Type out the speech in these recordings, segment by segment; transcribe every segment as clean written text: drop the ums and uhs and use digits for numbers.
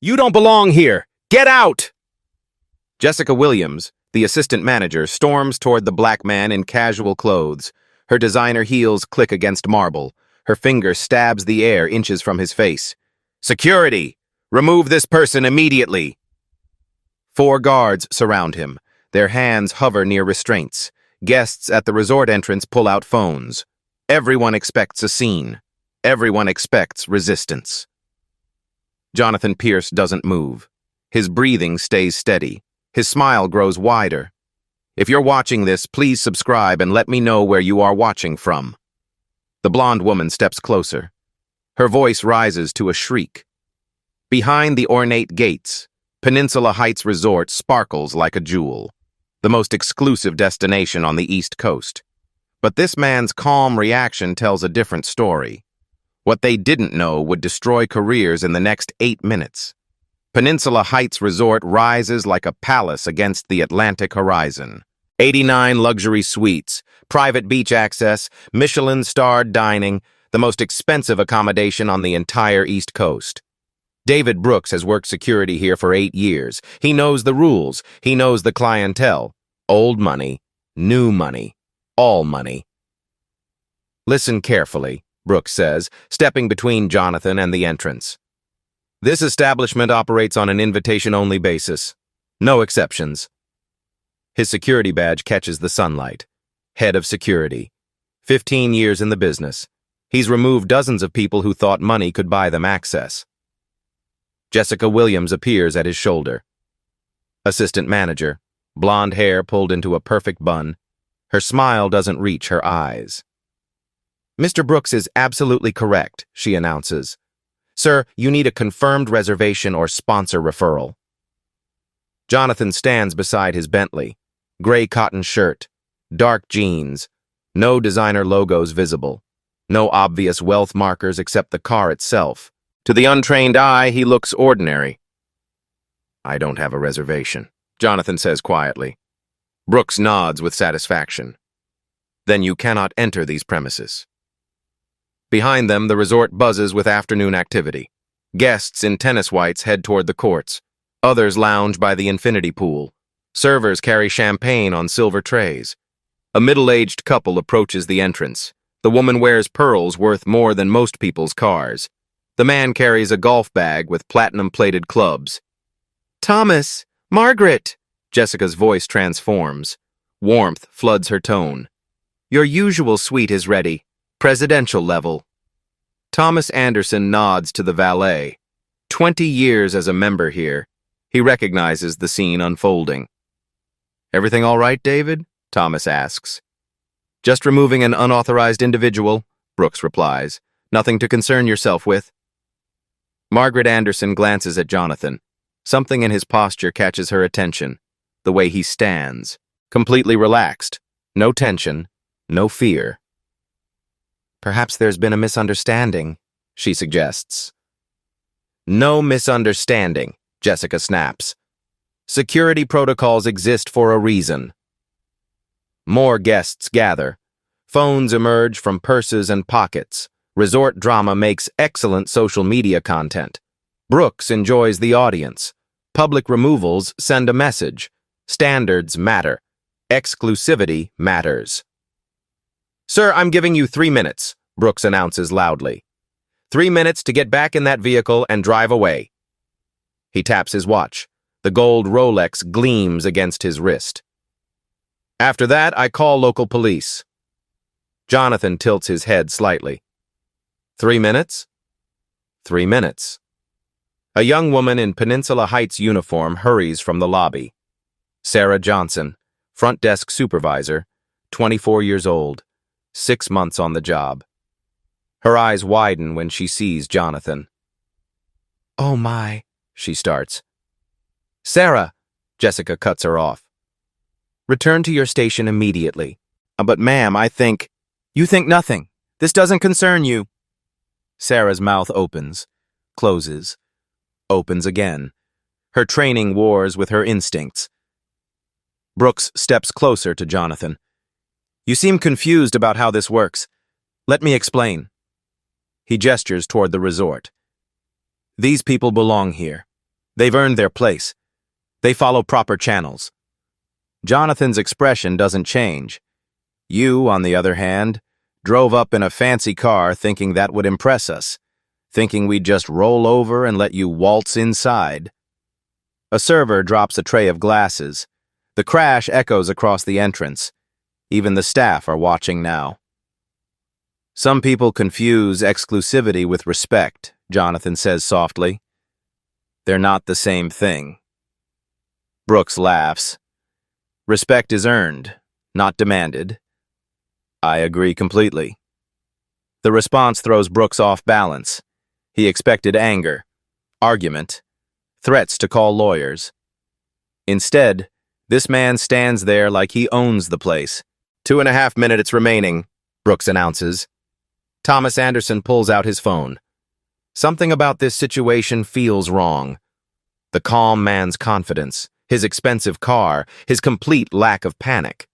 You don't belong here! Get out! Jessica Williams, the assistant manager, storms toward the black man in casual clothes. Her designer heels click against marble. Her finger stabs the air inches from his face. Security! Remove this person immediately! 4 guards surround him. Their hands hover near restraints. Guests at the resort entrance pull out phones. Everyone expects a scene. Everyone expects resistance. Jonathan Pierce doesn't move. His breathing stays steady. His smile grows wider. If you're watching this, please subscribe and let me know where you are watching from. The blonde woman steps closer. Her voice rises to a shriek. Behind the ornate gates, Peninsula Heights Resort sparkles like a jewel, the most exclusive destination on the East Coast. But this man's calm reaction tells a different story. What they didn't know would destroy careers in the next 8 minutes. Peninsula Heights Resort rises like a palace against the Atlantic horizon. 89 luxury suites, private beach access, Michelin-starred dining, the most expensive accommodation on the entire East Coast. David Brooks has worked security here for 8 years. He knows the rules. He knows the clientele. Old money, new money, all money. Listen carefully, Brooks says, stepping between Jonathan and the entrance. This establishment operates on an invitation-only basis. No exceptions. His security badge catches the sunlight. Head of security. 15 years in the business. He's removed dozens of people who thought money could buy them access. Jessica Williams appears at his shoulder. Assistant manager, blonde hair pulled into a perfect bun. Her smile doesn't reach her eyes. Mr. Brooks is absolutely correct, she announces. Sir, you need a confirmed reservation or sponsor referral. Jonathan stands beside his Bentley. Gray cotton shirt, dark jeans, no designer logos visible, no obvious wealth markers except the car itself. To the untrained eye, he looks ordinary. I don't have a reservation, Jonathan says quietly. Brooks nods with satisfaction. Then you cannot enter these premises. Behind them, the resort buzzes with afternoon activity. Guests in tennis whites head toward the courts. Others lounge by the infinity pool. Servers carry champagne on silver trays. A middle-aged couple approaches the entrance. The woman wears pearls worth more than most people's cars. The man carries a golf bag with platinum-plated clubs. Thomas! Margaret! Jessica's voice transforms. Warmth floods her tone. Your usual suite is ready. Presidential level. Thomas Anderson nods to the valet. 20 years as a member here. He recognizes the scene unfolding. Everything all right, David? Thomas asks. Just removing an unauthorized individual, Brooks replies. Nothing to concern yourself with. Margaret Anderson glances at Jonathan. Something in his posture catches her attention. The way he stands. Completely relaxed. No tension. No fear. Perhaps there's been a misunderstanding, she suggests. No misunderstanding, Jessica snaps. Security protocols exist for a reason. More guests gather. Phones emerge from purses and pockets. Resort drama makes excellent social media content. Brooks enjoys the audience. Public removals send a message. Standards matter. Exclusivity matters. Sir, I'm giving you 3 minutes, Brooks announces loudly. 3 minutes to get back in that vehicle and drive away. He taps his watch. The gold Rolex gleams against his wrist. After that, I call local police. Jonathan tilts his head slightly. 3 minutes? 3 minutes. A young woman in Peninsula Heights uniform hurries from the lobby. Sarah Johnson, front desk supervisor, 24 years old, 6 months on the job. Her eyes widen when she sees Jonathan. Oh my, she starts. Sarah, Jessica cuts her off. Return to your station immediately. But ma'am, I think... You think nothing. This doesn't concern you. Sarah's mouth opens, closes, opens again. Her training wars with her instincts. Brooks steps closer to Jonathan. You seem confused about how this works. Let me explain. He gestures toward the resort. These people belong here. They've earned their place. They follow proper channels. Jonathan's expression doesn't change. You, on the other hand, drove up in a fancy car thinking that would impress us, thinking we'd just roll over and let you waltz inside. A server drops a tray of glasses. The crash echoes across the entrance. Even the staff are watching now. Some people confuse exclusivity with respect, Jonathan says softly. They're not the same thing. Brooks laughs. Respect is earned, not demanded. I agree completely. The response throws Brooks off balance. He expected anger, argument, threats to call lawyers. Instead, this man stands there like he owns the place. 2.5 minutes remaining, Brooks announces. Thomas Anderson pulls out his phone. Something about this situation feels wrong. The calm man's confidence, his expensive car, his complete lack of panic.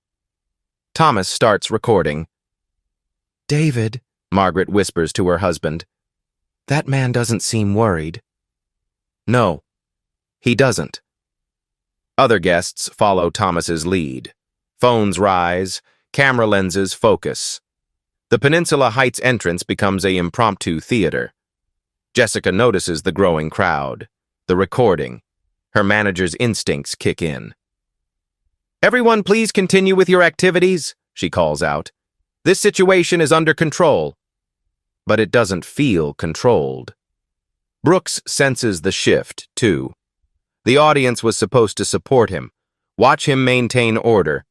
Thomas starts recording. "David," Margaret whispers to her husband, "that man doesn't seem worried." No, he doesn't. Other guests follow Thomas's lead. Phones rise, camera lenses focus. The Peninsula Heights entrance becomes an impromptu theater. Jessica notices the growing crowd, the recording. Her manager's instincts kick in. "Everyone, please continue with your activities," she calls out. "This situation is under control." But it doesn't feel controlled. Brooks senses the shift, too. The audience was supposed to support him, watch him maintain order.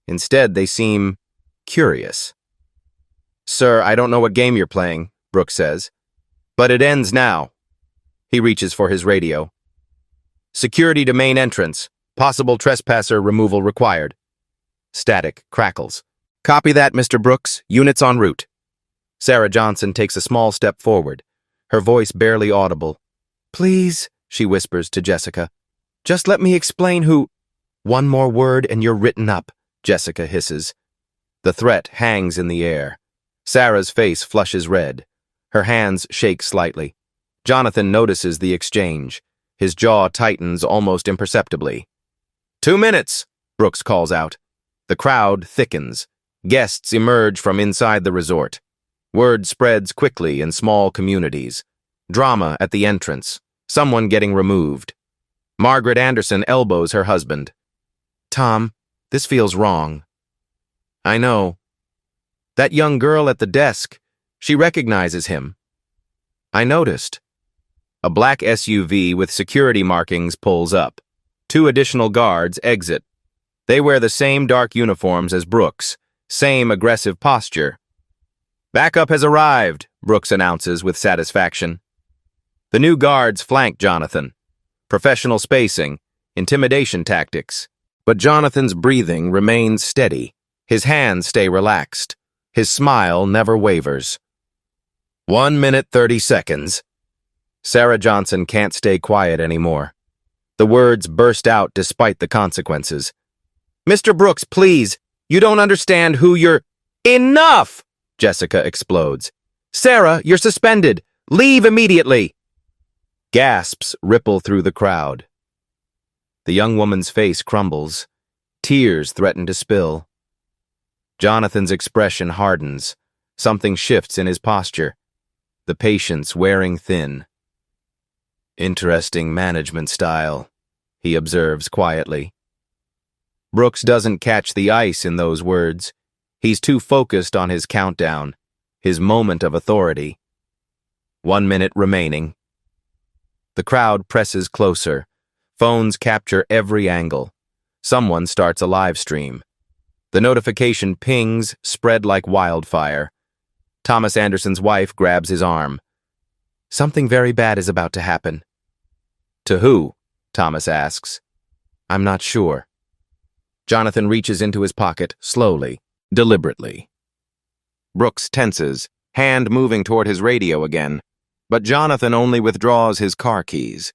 Instead, they seem curious. "Sir, I don't know what game you're playing," Brooks says. "But it ends now." He reaches for his radio. "Security to main entrance. Possible trespasser removal required." Static crackles. "Copy that, Mr. Brooks. Units en route." Sarah Johnson takes a small step forward, her voice barely audible. "Please," she whispers to Jessica, "just let me explain who—" "One more word and you're written up," Jessica hisses. The threat hangs in the air. Sarah's face flushes red. Her hands shake slightly. Jonathan notices the exchange. His jaw tightens almost imperceptibly. 2 minutes, Brooks calls out. The crowd thickens. Guests emerge from inside the resort. Word spreads quickly in small communities. Drama at the entrance. Someone getting removed. Margaret Anderson elbows her husband. "Tom, this feels wrong." "I know. That young girl at the desk, she recognizes him." "I noticed." A black SUV with security markings pulls up. 2 additional guards exit. They wear the same dark uniforms as Brooks, same aggressive posture. "Backup has arrived," Brooks announces with satisfaction. The new guards flank Jonathan. Professional spacing, intimidation tactics. But Jonathan's breathing remains steady. His hands stay relaxed. His smile never wavers. 1 minute 30 seconds. Sarah Johnson can't stay quiet anymore. The words burst out despite the consequences. "Mr. Brooks, please, you don't understand who you're—" "Enough!" Jessica explodes. "Sarah, you're suspended. Leave immediately." Gasps ripple through the crowd. The young woman's face crumbles. Tears threaten to spill. Jonathan's expression hardens. Something shifts in his posture. The patience wearing thin. "Interesting management style," he observes quietly. Brooks doesn't catch the ice in those words. He's too focused on his countdown, his moment of authority. 1 minute remaining. The crowd presses closer. Phones capture every angle. Someone starts a live stream. The notification pings spread like wildfire. Thomas Anderson's wife grabs his arm. "Something very bad is about to happen." "To who?" Thomas asks. "I'm not sure." Jonathan reaches into his pocket, slowly, deliberately. Brooks tenses, hand moving toward his radio again, but Jonathan only withdraws his car keys.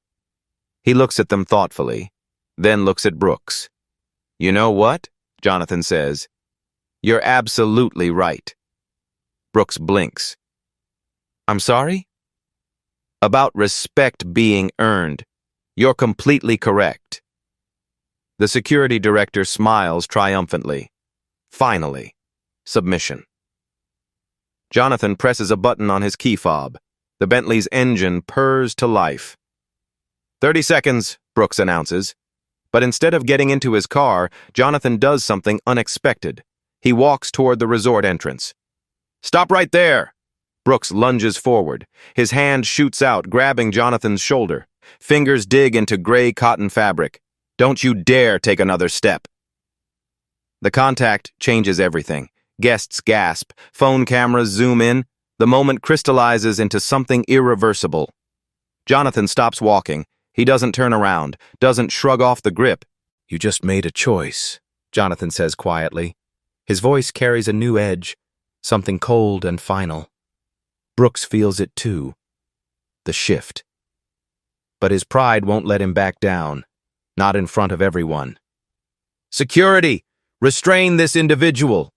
He looks at them thoughtfully, then looks at Brooks. "You know what?" Jonathan says. "You're absolutely right." Brooks blinks. "I'm sorry?" "About respect being earned. You're completely correct. The security director smiles triumphantly. Finally, submission. Jonathan presses a button on his key fob. The Bentley's engine purrs to life. 30 seconds, Brooks announces. But instead of getting into his car, Jonathan does something unexpected. He walks toward the resort entrance. Stop right there! Brooks lunges forward. His hand shoots out, grabbing Jonathan's shoulder. Fingers dig into gray cotton fabric. Don't you dare take another step. The contact changes everything. Guests gasp. Phone cameras zoom in. The moment crystallizes into something irreversible. Jonathan stops walking. He doesn't turn around, doesn't shrug off the grip. You just made a choice, Jonathan says quietly. His voice carries a new edge, something cold and final. Brooks feels it too. The shift. But his pride won't let him back down, not in front of everyone. Security! Restrain this individual!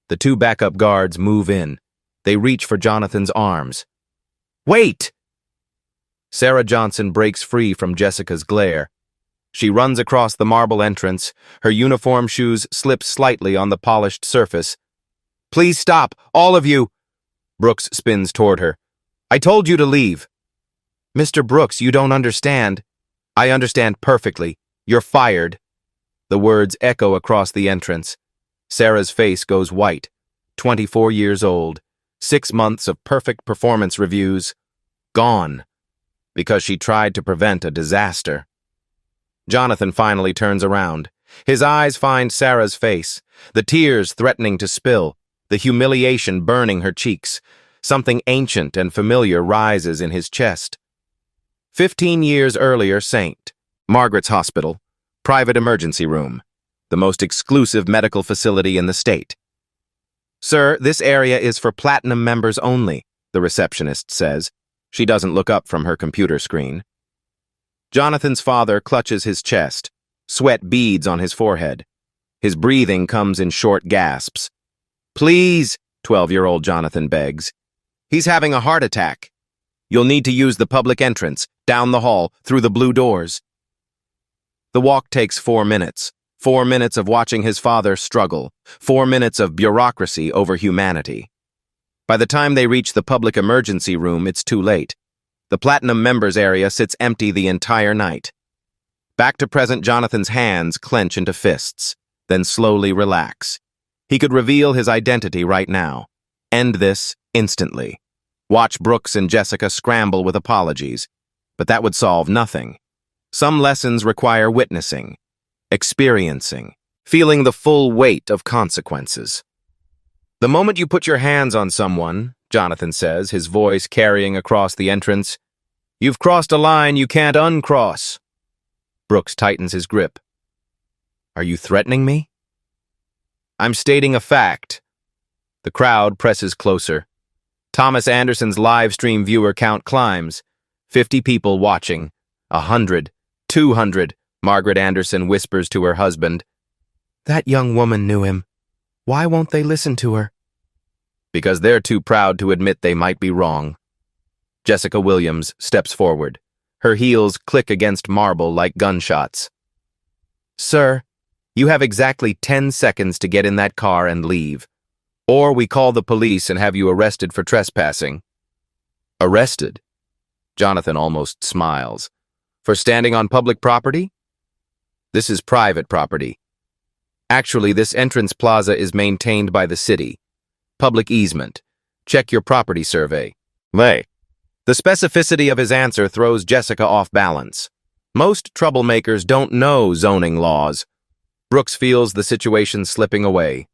The two backup guards move in. They reach for Jonathan's arms. Wait! Sarah Johnson breaks free from Jessica's glare. She runs across the marble entrance. Her uniform shoes slip slightly on the polished surface. Please stop, all of you! Brooks spins toward her. I told you to leave. Mr. Brooks, you don't understand. I understand perfectly. You're fired. The words echo across the entrance. Sarah's face goes white. 24 years old. 6 months of perfect performance reviews. Gone. Because she tried to prevent a disaster. Jonathan finally turns around. His eyes find Sarah's face, the tears threatening to spill, the humiliation burning her cheeks. Something ancient and familiar rises in his chest. 15 years earlier, St. Margaret's Hospital, private emergency room, the most exclusive medical facility in the state. Sir, this area is for platinum members only, the receptionist says. She doesn't look up from her computer screen. Jonathan's father clutches his chest. Sweat beads on his forehead. His breathing comes in short gasps. Please, 12-year-old Jonathan begs. He's having a heart attack. You'll need to use the public entrance, down the hall, through the blue doors. The walk takes 4 minutes. 4 minutes of watching his father struggle. 4 minutes of bureaucracy over humanity. By the time they reach the public emergency room, it's too late. The platinum members area sits empty the entire night. Back to present, Jonathan's hands clench into fists, then slowly relax. He could reveal his identity right now. End this instantly. Watch Brooks and Jessica scramble with apologies. But that would solve nothing. Some lessons require witnessing, experiencing, feeling the full weight of consequences. The moment you put your hands on someone, Jonathan says, his voice carrying across the entrance, you've crossed a line you can't uncross. Brooks tightens his grip. Are you threatening me? I'm stating a fact. The crowd presses closer. Thomas Anderson's live stream viewer count climbs. 50 people watching. 100. 200. Margaret Anderson whispers to her husband. That young woman knew him. Why won't they listen to her? Because they're too proud to admit they might be wrong. Jessica Williams steps forward. Her heels click against marble like gunshots. Sir, you have exactly 10 seconds to get in that car and leave. Or we call the police and have you arrested for trespassing. Arrested? Jonathan almost smiles. For standing on public property? This is private property. Actually, this entrance plaza is maintained by the city. Public easement. Check your property survey. The specificity of his answer throws Jessica off balance. Most troublemakers don't know zoning laws. Brooks feels the situation slipping away.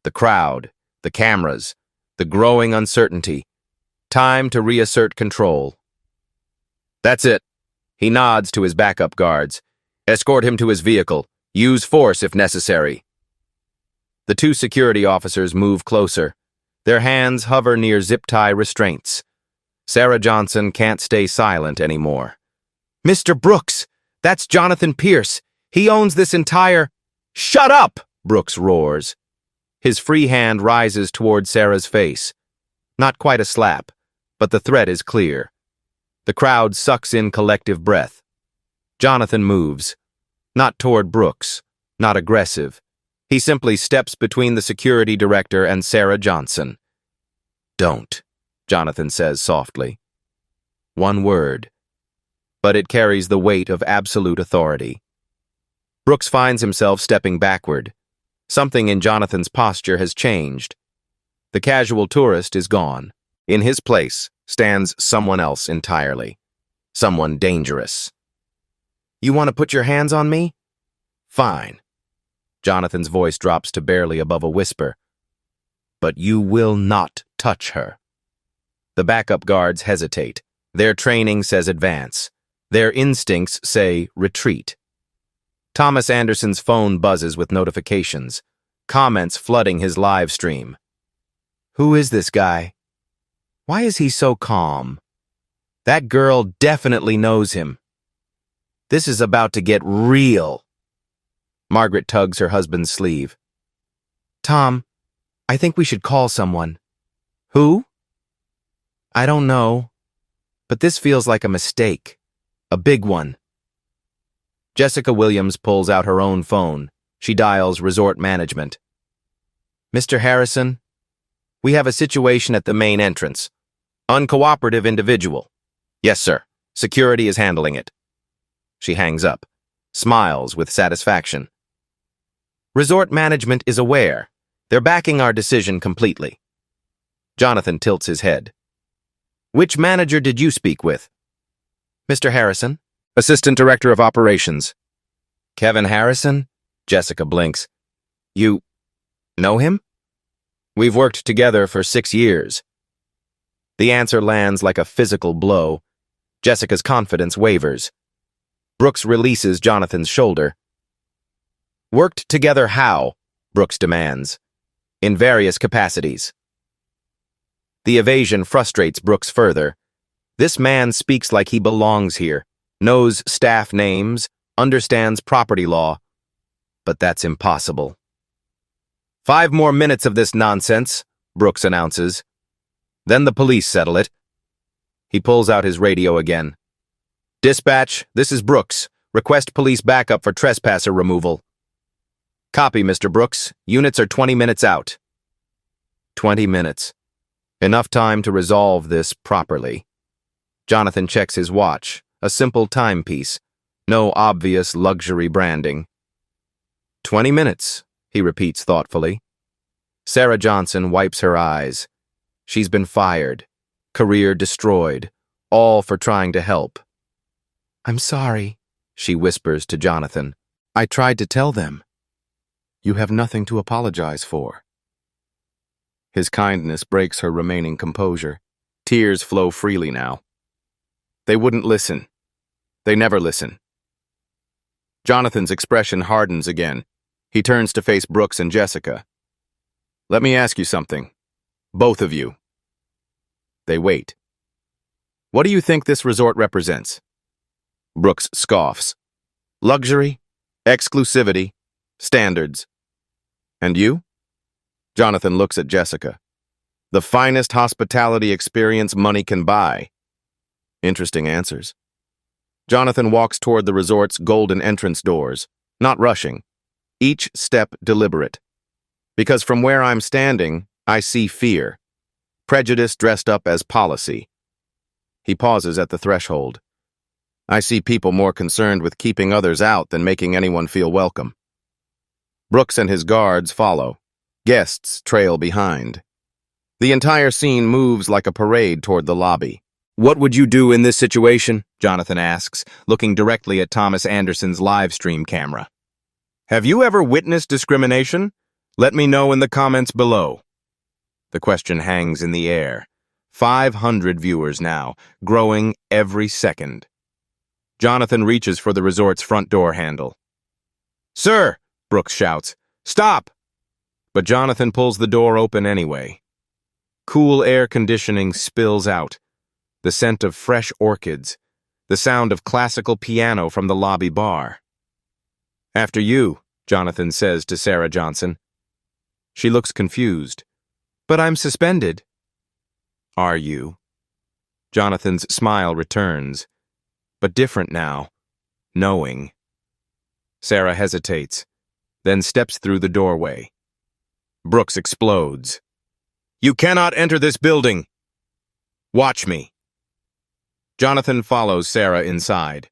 The crowd, the cameras, the growing uncertainty. Time to reassert control. That's it. He nods to his backup guards. Escort him to his vehicle. Use force if necessary. The two security officers move closer. Their hands hover near zip-tie restraints. Sarah Johnson can't stay silent anymore. Mr. Brooks, that's Jonathan Pierce. He owns this entire... Shut up! Brooks roars. His free hand rises toward Sarah's face. Not quite a slap, but the threat is clear. The crowd sucks in collective breath. Jonathan moves. Not toward Brooks, not aggressive. He simply steps between the security director and Sarah Johnson. "Don't," Jonathan says softly. One word, but it carries the weight of absolute authority. Brooks finds himself stepping backward. Something in Jonathan's posture has changed. The casual tourist is gone. In his place stands someone else entirely. Someone dangerous. "You want to put your hands on me? Fine." Jonathan's voice drops to barely above a whisper. "But you will not touch her." The backup guards hesitate. Their training says advance. Their instincts say retreat. Thomas Anderson's phone buzzes with notifications, comments flooding his live stream. Who is this guy? Why is he so calm? That girl definitely knows him. This is about to get real. Margaret tugs her husband's sleeve. "Tom, I think we should call someone." "Who?" "I don't know, but this feels like a mistake. A big one." Jessica Williams pulls out her own phone. She dials resort management. "Mr. Harrison, we have a situation at the main entrance. Uncooperative individual." "Yes, sir. Security is handling it." She hangs up, smiles with satisfaction. "Resort management is aware. They're backing our decision completely." Jonathan tilts his head. "Which manager did you speak with?" "Mr. Harrison, Assistant Director of Operations." "Kevin Harrison?" Jessica blinks. "You know him?" "We've worked together for 6 years." The answer lands like a physical blow. Jessica's confidence wavers. Brooks releases Jonathan's shoulder. "Worked together how?" Brooks demands. "In various capacities." The evasion frustrates Brooks further. This man speaks like he belongs here, knows staff names, understands property law. But that's impossible. "5 more minutes of this nonsense," Brooks announces. "Then the police settle it." He pulls out his radio again. "Dispatch, this is Brooks. Request police backup for trespasser removal." "Copy, Mr. Brooks. Units are 20 minutes out." 20 minutes. Enough time to resolve this properly. Jonathan checks his watch, a simple timepiece, no obvious luxury branding. 20 minutes, he repeats thoughtfully. Sarah Johnson wipes her eyes. She's been fired, career destroyed, all for trying to help. "I'm sorry," she whispers to Jonathan. "I tried to tell them." "You have nothing to apologize for." His kindness breaks her remaining composure. Tears flow freely now. They wouldn't listen. They never listen. Jonathan's expression hardens again. He turns to face Brooks and Jessica. "Let me ask you something. Both of you." They wait. "What do you think this resort represents?" Brooks scoffs. "Luxury, exclusivity, standards." "And you?" Jonathan looks at Jessica. "The finest hospitality experience money can buy." Interesting answers. Jonathan walks toward the resort's golden entrance doors, not rushing, each step deliberate. Because from where I'm standing, I see fear, prejudice dressed up as policy. He pauses at the threshold. I see people more concerned with keeping others out than making anyone feel welcome. Brooks and his guards follow. Guests trail behind. The entire scene moves like a parade toward the lobby. "What would you do in this situation?" Jonathan asks, looking directly at Thomas Anderson's live stream camera. "Have you ever witnessed discrimination? Let me know in the comments below." The question hangs in the air. 500 viewers now, growing every second. Jonathan reaches for the resort's front door handle. "Sir!" Brooks shouts. "Stop!" But Jonathan pulls the door open anyway. Cool air conditioning spills out. The scent of fresh orchids. The sound of classical piano from the lobby bar. "After you," Jonathan says to Sarah Johnson. She looks confused. "But I'm suspended." "Are you?" Jonathan's smile returns, but different now. knowing. Sarah hesitates, then steps through the doorway. Brooks explodes. "You cannot enter this building! Watch me." Jonathan follows Sarah inside.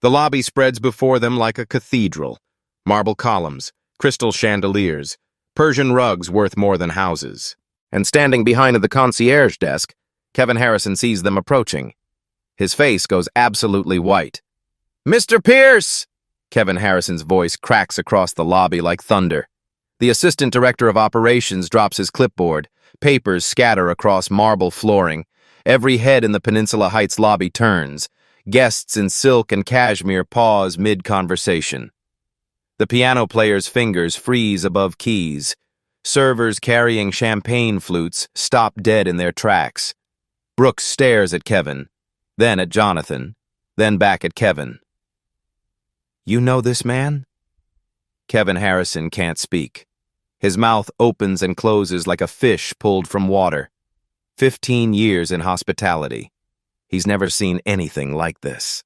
The lobby spreads before them like a cathedral. Marble columns, crystal chandeliers, Persian rugs worth more than houses. And standing behind the concierge desk, Kevin Harrison sees them approaching. His face goes absolutely white. "Mr. Pierce!" Kevin Harrison's voice cracks across the lobby like thunder. The assistant director of operations drops his clipboard. Papers scatter across marble flooring. Every head in the Peninsula Heights lobby turns. Guests in silk and cashmere pause mid-conversation. The piano player's fingers freeze above keys. Servers carrying champagne flutes stop dead in their tracks. Brooks stares at Kevin, then at Jonathan, then back at Kevin. "You know this man?" Kevin Harrison can't speak. His mouth opens and closes like a fish pulled from water. 15 years in hospitality. He's never seen anything like this.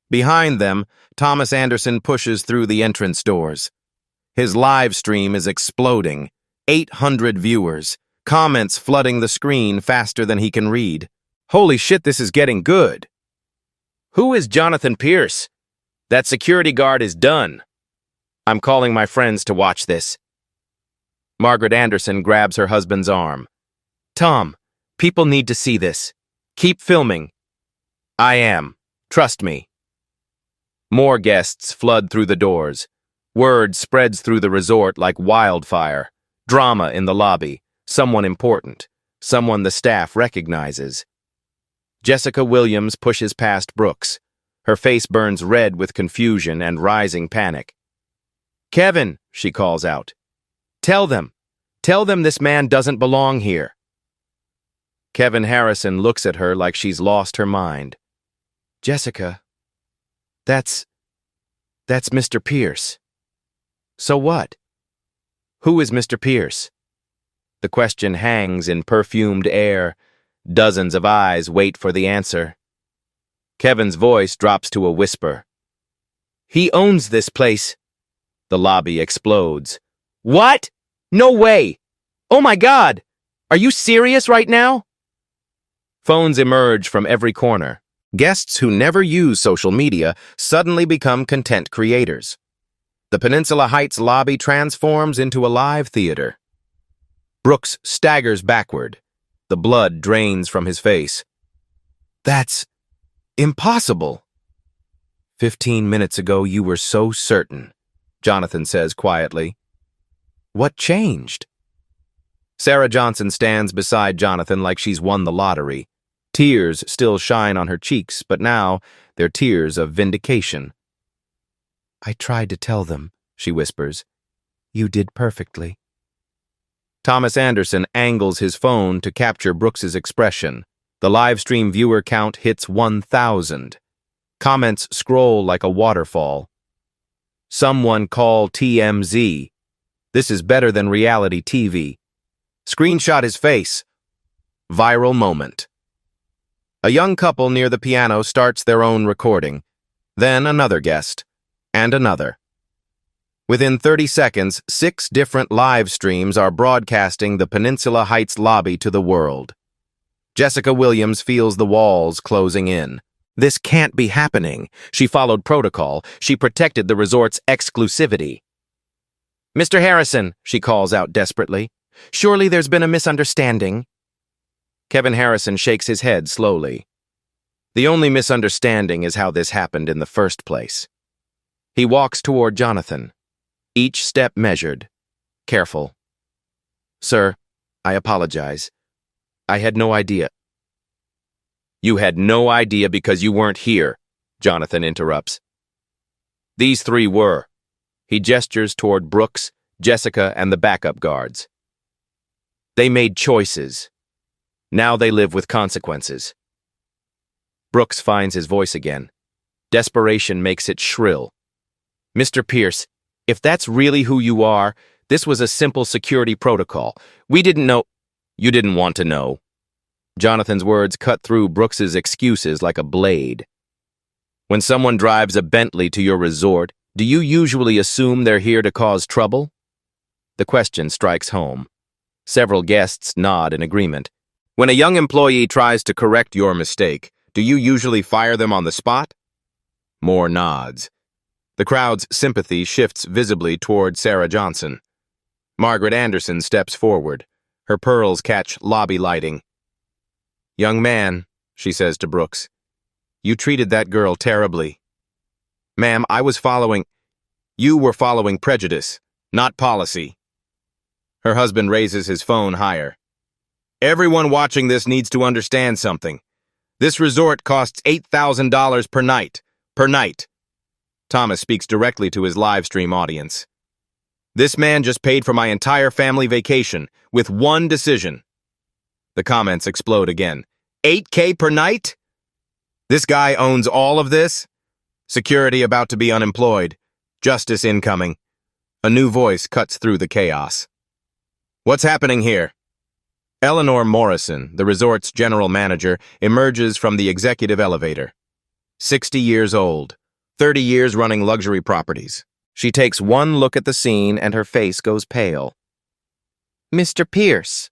Behind them, Thomas Anderson pushes through the entrance doors. His live stream is exploding. 800 viewers. Comments flooding the screen faster than he can read. "Holy shit, this is getting good." "Who is Jonathan Pierce? That security guard is done. I'm calling my friends to watch this." Margaret Anderson grabs her husband's arm. "Tom, people need to see this. Keep filming." "I am. Trust me." More guests flood through the doors. Word spreads through the resort like wildfire. Drama in the lobby. Someone important. Someone the staff recognizes. Jessica Williams pushes past Brooks. Her face burns red with confusion and rising panic. "Kevin," she calls out. Tell them this man doesn't belong here." Kevin Harrison looks at her like she's lost her mind. "Jessica, that's Mr. Pierce." "So what? Who is Mr. Pierce?" The question hangs in perfumed air. Dozens of eyes wait for the answer. Kevin's voice drops to a whisper. "He owns this place." The lobby explodes. "What? No way! Oh my God! Are you serious right now?" Phones emerge from every corner. Guests who never use social media suddenly become content creators. The Peninsula Heights lobby transforms into a live theater. Brooks staggers backward. The blood drains from his face. "That's impossible." 15 minutes ago you were so certain," Jonathan says quietly. "What changed?" Sarah Johnson stands beside Jonathan like she's won the lottery. Tears still shine on her cheeks, but now they're tears of vindication. "I tried to tell them," she whispers. "You did perfectly." Thomas Anderson angles his phone to capture Brooks's expression. The livestream viewer count hits 1,000. Comments scroll like a waterfall. "Someone call TMZ. This is better than reality TV. Screenshot his face. Viral moment." A young couple near the piano starts their own recording. Then another guest. And another. Within 30 seconds, 6 different live streams are broadcasting the Peninsula Heights lobby to the world. Jessica Williams feels the walls closing in. This can't be happening. She followed protocol. She protected the resort's exclusivity. "Mr. Harrison," she calls out desperately. "Surely there's been a misunderstanding." Kevin Harrison shakes his head slowly. The only misunderstanding is how this happened in the first place. He walks toward Jonathan. Each step measured. Careful. "Sir, I apologize. I had no idea." "You had no idea because you weren't here," Jonathan interrupts. "These 3 were." He gestures toward Brooks, Jessica, and the backup guards. "They made choices. Now they live with consequences." Brooks finds his voice again. Desperation makes it shrill. "Mr. Pierce, if that's really who you are, this was a simple security protocol. We didn't know—" "You didn't want to know." Jonathan's words cut through Brooks's excuses like a blade. When someone drives a Bentley to your resort, do you usually assume they're here to cause trouble? The question strikes home. Several guests nod in agreement. When a young employee tries to correct your mistake, do you usually fire them on the spot? More nods. The crowd's sympathy shifts visibly toward Sarah Johnson. Margaret Anderson steps forward. Her pearls catch lobby lighting. "Young man," she says to Brooks, "you treated that girl terribly." "Ma'am, you were following prejudice, not policy." Her husband raises his phone higher. "Everyone watching this needs to understand something. This resort costs $8,000 per night. Per night." Thomas speaks directly to his live stream audience. "This man just paid for my entire family vacation with one decision." The comments explode again. $8K per night? This guy owns all of this? Security about to be unemployed. Justice incoming. A new voice cuts through the chaos. "What's happening here?" Eleanor Morrison, the resort's general manager, emerges from the executive elevator. 60 years old, 30 years running luxury properties. She takes one look at the scene and her face goes pale. "Mr. Pierce."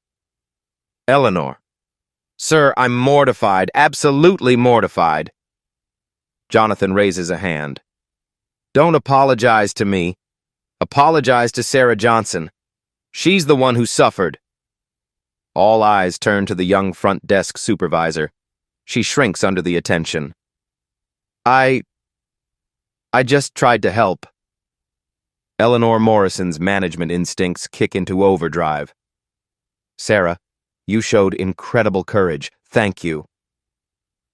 "Eleanor." "Sir, I'm mortified, absolutely mortified." Jonathan raises a hand. "Don't apologize to me. Apologize to Sarah Johnson. She's the one who suffered." All eyes turn to the young front desk supervisor. She shrinks under the attention. I just tried to help." Eleanor Morrison's management instincts kick into overdrive. "Sarah, you showed incredible courage. Thank you."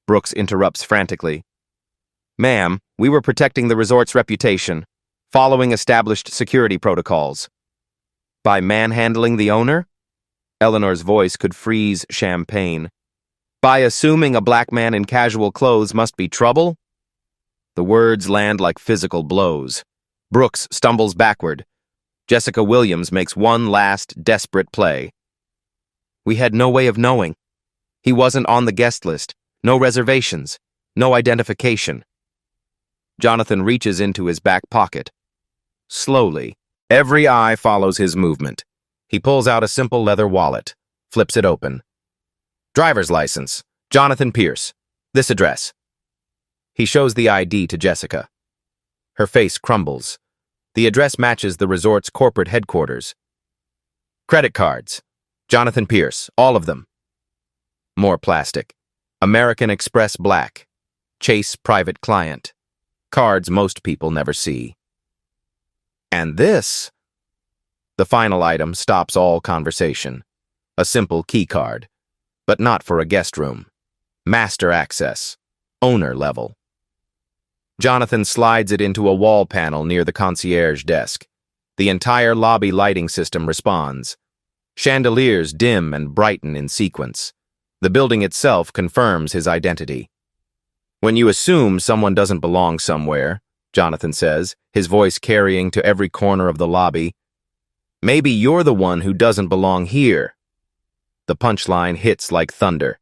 Brooks interrupts frantically. "Ma'am, we were protecting the resort's reputation, following established security protocols." "By manhandling the owner?" Eleanor's voice could freeze champagne. "By assuming a black man in casual clothes must be trouble?" The words land like physical blows. Brooks stumbles backward. Jessica Williams makes one last, desperate play. "We had no way of knowing. He wasn't on the guest list. No reservations. No identification." Jonathan reaches into his back pocket. Slowly, every eye follows his movement. He pulls out a simple leather wallet, flips it open. "Driver's license. Jonathan Pierce. This address." He shows the ID to Jessica. Her face crumbles. The address matches the resort's corporate headquarters. "Credit cards. Jonathan Pierce. All of them." More plastic. American Express Black. Chase Private Client. Cards most people never see. "And this?" The final item stops all conversation. A simple key card, but not for a guest room. Master access. Owner level. Jonathan slides it into a wall panel near the concierge desk. The entire lobby lighting system responds. Chandeliers dim and brighten in sequence. The building itself confirms his identity. "When you assume someone doesn't belong somewhere," Jonathan says, his voice carrying to every corner of the lobby, "maybe you're the one who doesn't belong here." The punchline hits like thunder.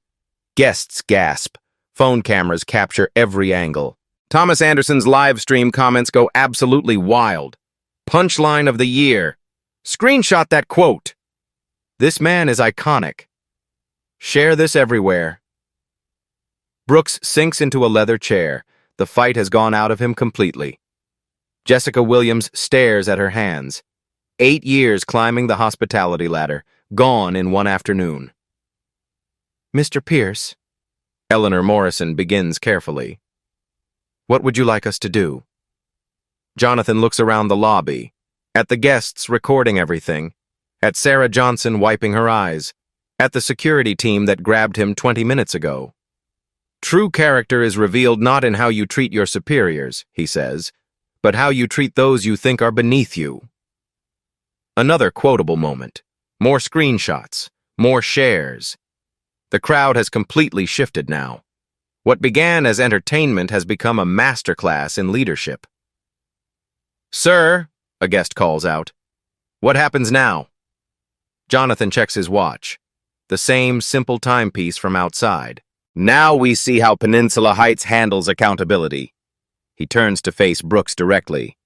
Guests gasp. Phone cameras capture every angle. Thomas Anderson's live stream comments go absolutely wild. "Punchline of the year. Screenshot that quote. This man is iconic. Share this everywhere." Brooks sinks into a leather chair. The fight has gone out of him completely. Jessica Williams stares at her hands. 8 years climbing the hospitality ladder, gone in one afternoon. "Mr. Pierce," Eleanor Morrison begins carefully. "What would you like us to do?" Jonathan looks around the lobby, at the guests recording everything, at Sarah Johnson wiping her eyes, at the security team that grabbed him 20 minutes ago. "True character is revealed not in how you treat your superiors," he says, "but how you treat those you think are beneath you." Another quotable moment. More screenshots. More shares. The crowd has completely shifted now. What began as entertainment has become a masterclass in leadership. "Sir," a guest calls out, "what happens now?" Jonathan checks his watch. The same simple timepiece from outside. "Now we see how Peninsula Heights handles accountability. He turns to face Brooks directly.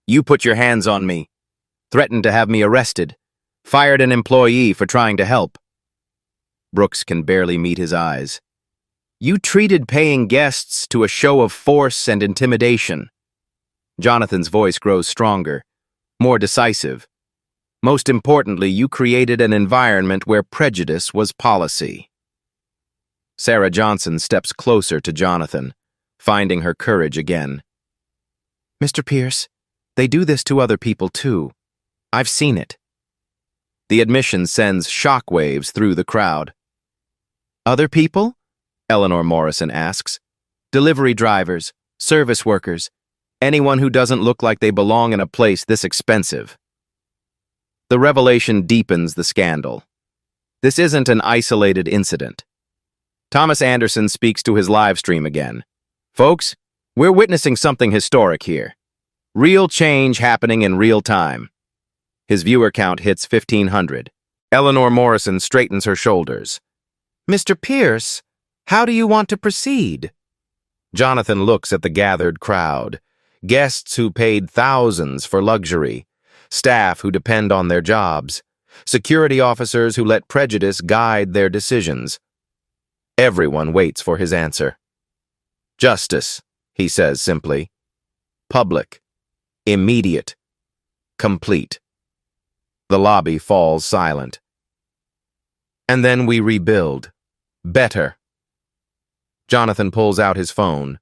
You put your hands on me, threatened to have me arrested, fired an employee for trying to help. Brooks can barely meet his eyes. You treated paying guests to a show of force and intimidation. Jonathan's voice grows stronger, more decisive. Most importantly, you created an environment where prejudice was policy. Sarah Johnson steps closer to Jonathan, finding her courage again. Mr. Pierce, they do this to other people too. I've seen it. The admission sends shockwaves through the crowd. Other people? Eleanor Morrison asks. Delivery drivers, service workers, anyone who doesn't look like they belong in a place this expensive. The revelation deepens the scandal. This isn't an isolated incident. Thomas Anderson speaks to his live stream again. Folks, we're witnessing something historic here. Real change happening in real time. His viewer count hits 1,500. Eleanor Morrison straightens her shoulders. Mr. Pierce, how do you want to proceed? Jonathan looks at the gathered crowd. Guests who paid thousands for luxury. Staff who depend on their jobs. Security officers who let prejudice guide their decisions. Everyone waits for his answer. Justice, he says simply. Public. Immediate. Complete. The lobby falls silent. And then we rebuild. Better. Jonathan pulls out his phone,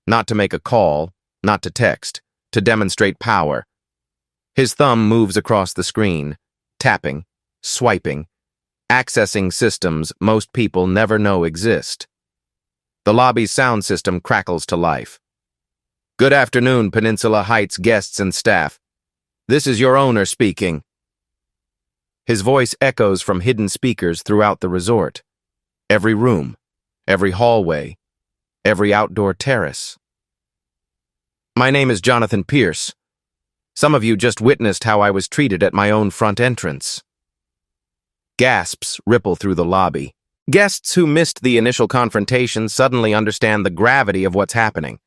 not to make a call, not to text, to demonstrate power. His thumb moves across the screen, tapping, swiping, accessing systems most people never know exist. The lobby's sound system crackles to life. Good afternoon, Peninsula Heights guests and staff. This is your owner speaking. His voice echoes from hidden speakers throughout the resort. Every room, every hallway, every outdoor terrace. My name is Jonathan Pierce. Some of you just witnessed how I was treated at my own front entrance. Gasps ripple through the lobby. Guests who missed the initial confrontation suddenly understand the gravity of what's happening.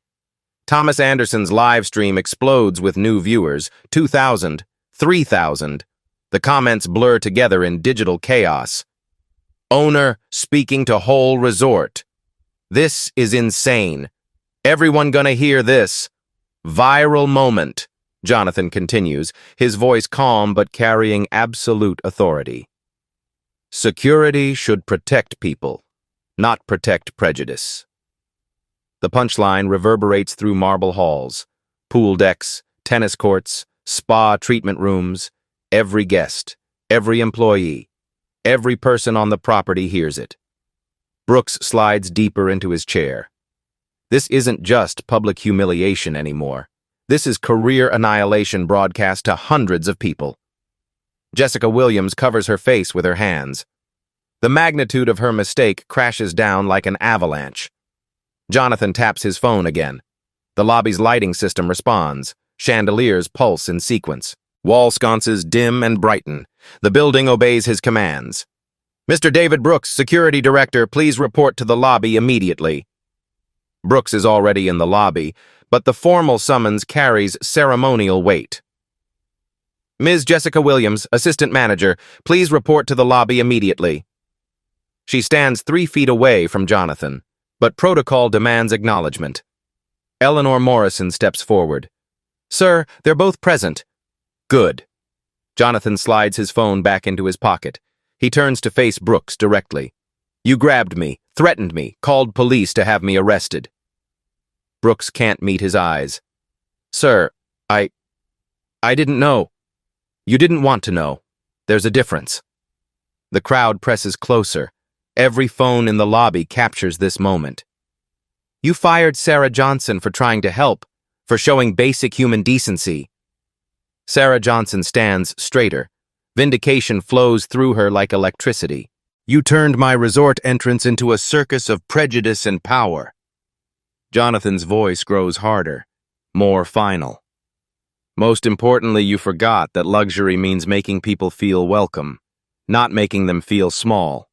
Thomas Anderson's live stream explodes with new viewers, 2,000, 3,000. The comments blur together in digital chaos. Owner speaking to whole resort. This is insane. Everyone gonna hear this. Viral moment, Jonathan continues, his voice calm but carrying absolute authority. Security should protect people, not protect prejudice. The punchline reverberates through marble halls, pool decks, tennis courts, spa treatment rooms. Every guest, every employee, every person on the property hears it. Brooks slides deeper into his chair. This isn't just public humiliation anymore. This is career annihilation broadcast to hundreds of people. Jessica Williams covers her face with her hands. The magnitude of her mistake crashes down like an avalanche. Jonathan taps his phone again. The lobby's lighting system responds. Chandeliers pulse in sequence. Wall sconces dim and brighten. The building obeys his commands. Mr. David Brooks, Security Director, please report to the lobby immediately. Brooks is already in the lobby, but the formal summons carries ceremonial weight. Ms. Jessica Williams, Assistant Manager, please report to the lobby immediately. She stands 3 feet away from Jonathan, but protocol demands acknowledgement. Eleanor Morrison steps forward. Sir, they're both present. Good. Jonathan slides his phone back into his pocket. He turns to face Brooks directly. You grabbed me, threatened me, called police to have me arrested. Brooks can't meet his eyes. Sir, I didn't know. You didn't want to know. There's a difference. The crowd presses closer. Every phone in the lobby captures this moment. You fired Sarah Johnson for trying to help, for showing basic human decency. Sarah Johnson stands straighter. Vindication flows through her like electricity. You turned my resort entrance into a circus of prejudice and power. Jonathan's voice grows harder, more final. Most importantly, you forgot that luxury means making people feel welcome, not making them feel small.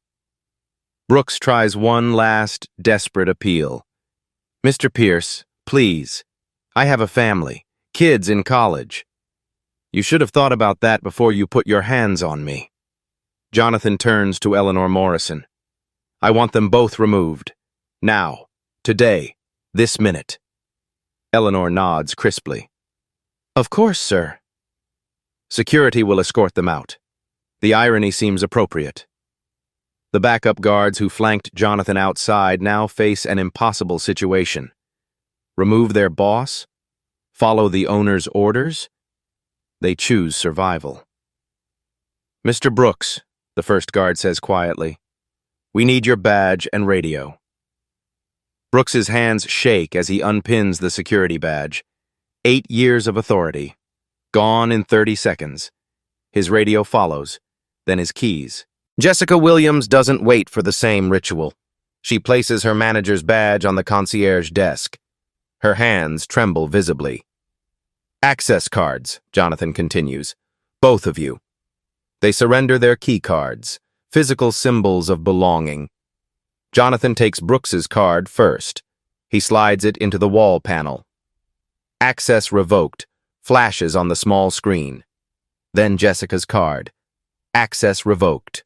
Brooks tries one last, desperate appeal. Mr. Pierce, please, I have a family, kids in college. You should have thought about that before you put your hands on me. Jonathan turns to Eleanor Morrison. I want them both removed. Now. Today. This minute. Eleanor nods crisply. Of course, sir. Security will escort them out. The irony seems appropriate. The backup guards who flanked Jonathan outside now face an impossible situation. Remove their boss? Follow the owner's orders? They choose survival. Mr. Brooks, the first guard says quietly, we need your badge and radio. Brooks's hands shake as he unpins the security badge. 8 years of authority. Gone in 30 seconds. His radio follows, then his keys. Jessica Williams doesn't wait for the same ritual. She places her manager's badge on the concierge desk. Her hands tremble visibly. Access cards, Jonathan continues. Both of you. They surrender their key cards, physical symbols of belonging. Jonathan takes Brooks's card first. He slides it into the wall panel. Access revoked, flashes on the small screen. Then Jessica's card. Access revoked.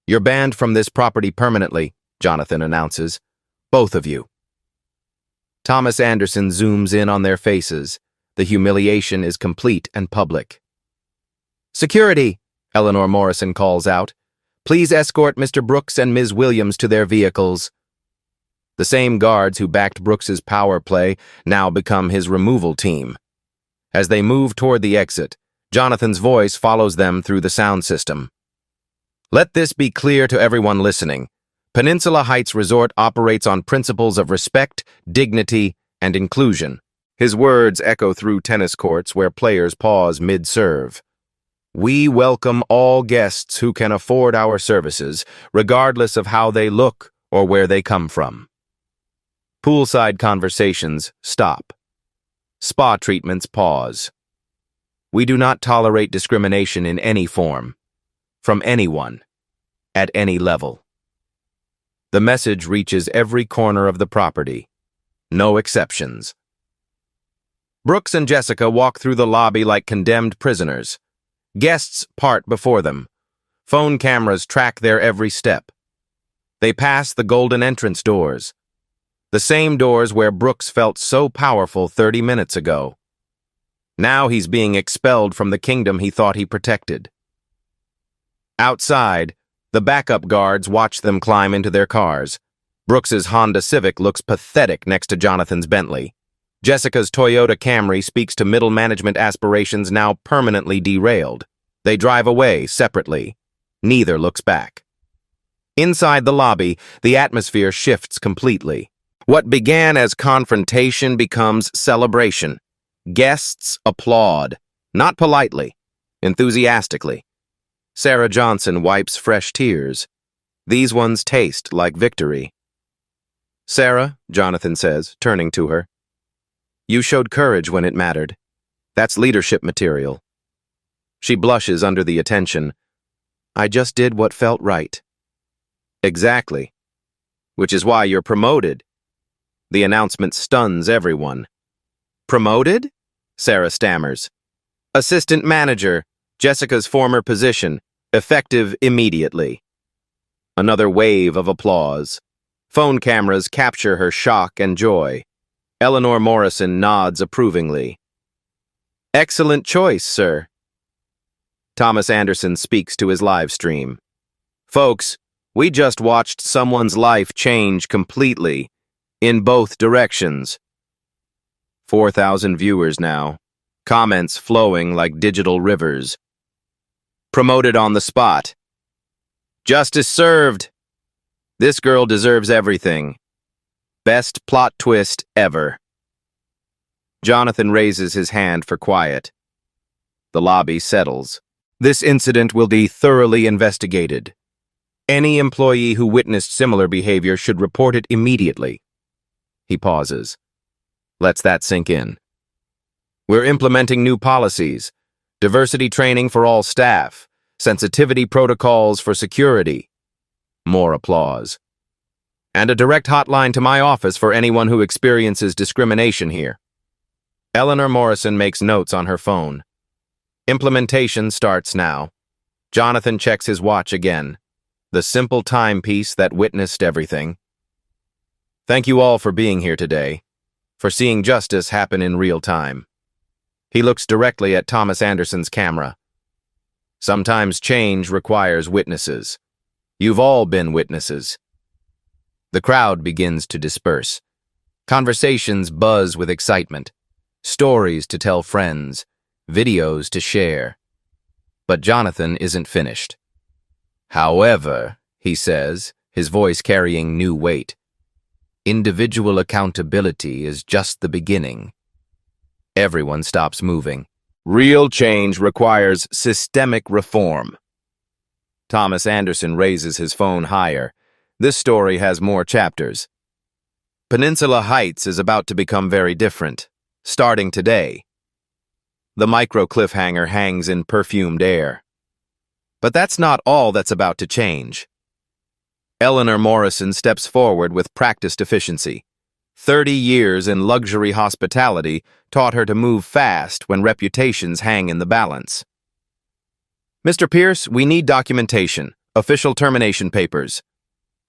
You're banned from this property permanently, Jonathan announces. Both of you. Thomas Anderson zooms in on their faces. The humiliation is complete and public. Security, Eleanor Morrison calls out. Please escort Mr. Brooks and Ms. Williams to their vehicles. The same guards who backed Brooks's power play now become his removal team. As they move toward the exit, Jonathan's voice follows them through the sound system. Let this be clear to everyone listening. Peninsula Heights Resort operates on principles of respect, dignity, and inclusion. His words echo through tennis courts where players pause mid-serve. We welcome all guests who can afford our services, regardless of how they look or where they come from. Poolside conversations stop. Spa treatments pause. We do not tolerate discrimination in any form, from anyone, at any level. The message reaches every corner of the property. No exceptions. Brooks and Jessica walk through the lobby like condemned prisoners. Guests part before them. Phone cameras track their every step. They pass the golden entrance doors. The same doors where Brooks felt so powerful 30 minutes ago. Now he's being expelled from the kingdom he thought he protected. Outside, the backup guards watch them climb into their cars. Brooks's Honda Civic looks pathetic next to Jonathan's Bentley. Jessica's Toyota Camry speaks to middle management aspirations now permanently derailed. They drive away separately. Neither looks back. Inside the lobby, the atmosphere shifts completely. What began as confrontation becomes celebration. Guests applaud, not politely, enthusiastically. Sarah Johnson wipes fresh tears. These ones taste like victory. Sarah, Jonathan says, turning to her. You showed courage when it mattered. That's leadership material. She blushes under the attention. I just did what felt right. Exactly. Which is why you're promoted. The announcement stuns everyone. Promoted? Sarah stammers. Assistant manager, Jessica's former position, effective immediately. Another wave of applause. Phone cameras capture her shock and joy. Eleanor Morrison nods approvingly. Excellent choice, sir. Thomas Anderson speaks to his live stream. Folks, we just watched someone's life change completely, in both directions. 4,000 viewers now, comments flowing like digital rivers. Promoted on the spot. Justice served. This girl deserves everything. Best plot twist ever. Jonathan raises his hand for quiet. The lobby settles. This incident will be thoroughly investigated. Any employee who witnessed similar behavior should report it immediately. He pauses. Lets that sink in. We're implementing new policies, diversity training for all staff, sensitivity protocols for security. More applause. And a direct hotline to my office for anyone who experiences discrimination here. Eleanor Morrison makes notes on her phone. Implementation starts now. Jonathan checks his watch again. The simple timepiece that witnessed everything. Thank you all for being here today, for seeing justice happen in real time. He looks directly at Thomas Anderson's camera. Sometimes change requires witnesses. You've all been witnesses. The crowd begins to disperse. Conversations buzz with excitement. Stories to tell friends. Videos to share. But Jonathan isn't finished. However, he says, his voice carrying new weight, individual accountability is just the beginning. Everyone stops moving. Real change requires systemic reform. Thomas Anderson raises his phone higher. This story has more chapters. Peninsula Heights is about to become very different, starting today. The micro cliffhanger hangs in perfumed air. But that's not all that's about to change. Eleanor Morrison steps forward with practiced efficiency. 30 years in luxury hospitality taught her to move fast when reputations hang in the balance. Mr. Pierce, we need documentation, official termination papers.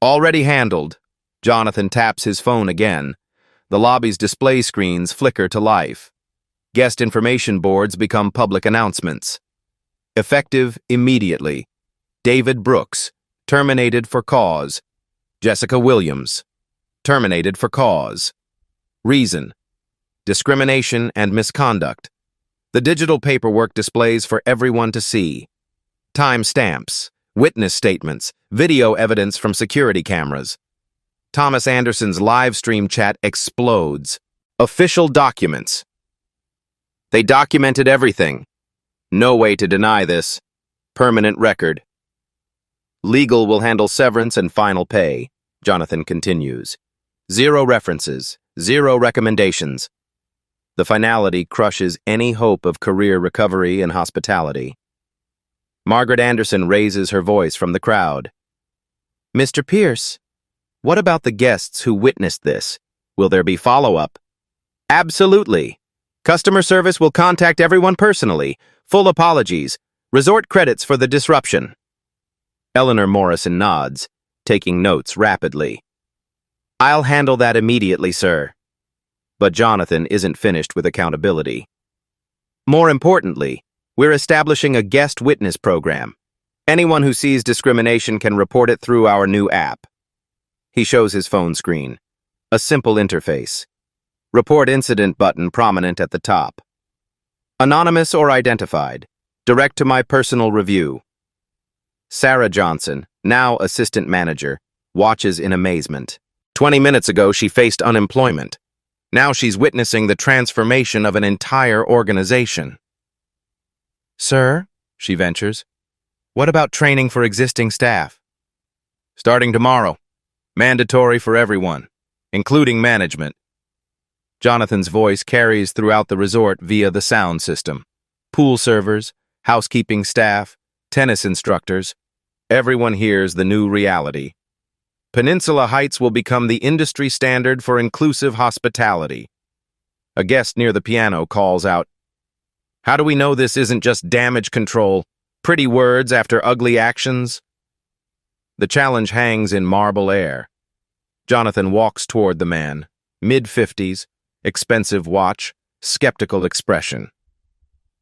Already handled. Jonathan taps his phone again. The lobby's display screens flicker to life. Guest information boards become public announcements. Effective immediately. David Brooks, terminated for cause. Jessica Williams, terminated for cause. Reason: discrimination and misconduct. The digital paperwork displays for everyone to see. Time stamps, witness statements, video evidence from security cameras. Thomas Anderson's live stream chat explodes. Official documents. They documented everything. No way to deny this. Permanent record. Legal will handle severance and final pay, Jonathan continues. 0 references, 0 recommendations. The finality crushes any hope of career recovery in hospitality. Margaret Anderson raises her voice from the crowd. Mr. Pierce, what about the guests who witnessed this? Will there be follow-up? Absolutely. Customer service will contact everyone personally. Full apologies. Resort credits for the disruption. Eleanor Morrison nods, taking notes rapidly. I'll handle that immediately, sir. But Jonathan isn't finished with accountability. More importantly, we're establishing a guest witness program. Anyone who sees discrimination can report it through our new app. He shows his phone screen. A simple interface. Report incident button prominent at the top. Anonymous or identified. Direct to my personal review. Sarah Johnson, now assistant manager, watches in amazement. 20 minutes ago, she faced unemployment. Now she's witnessing the transformation of an entire organization. Sir, she ventures, what about training for existing staff? Starting tomorrow. Mandatory for everyone, including management. Jonathan's voice carries throughout the resort via the sound system. Pool servers, housekeeping staff, tennis instructors. Everyone hears the new reality. Peninsula Heights will become the industry standard for inclusive hospitality. A guest near the piano calls out, How do we know this isn't just damage control, pretty words after ugly actions? The challenge hangs in marble air. Jonathan walks toward the man, mid-50s, expensive watch, skeptical expression.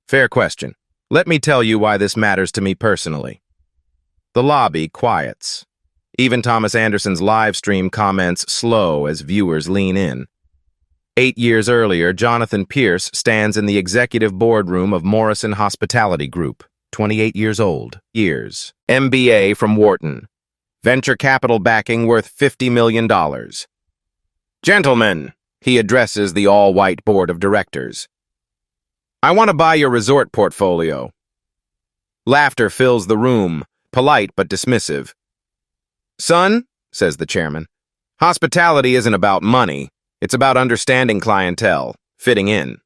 Fair question. Let me tell you why this matters to me personally. The lobby quiets. Even Thomas Anderson's live stream comments slow as viewers lean in. 8 years earlier, Jonathan Pierce stands in the executive boardroom of Morrison Hospitality Group, 28 years old, MBA from Wharton, venture capital backing worth $50 million. Gentlemen, he addresses the all-white board of directors. I want to buy your resort portfolio. Laughter fills the room, polite but dismissive. Son, says the chairman, hospitality isn't about money. It's about understanding clientele, fitting in.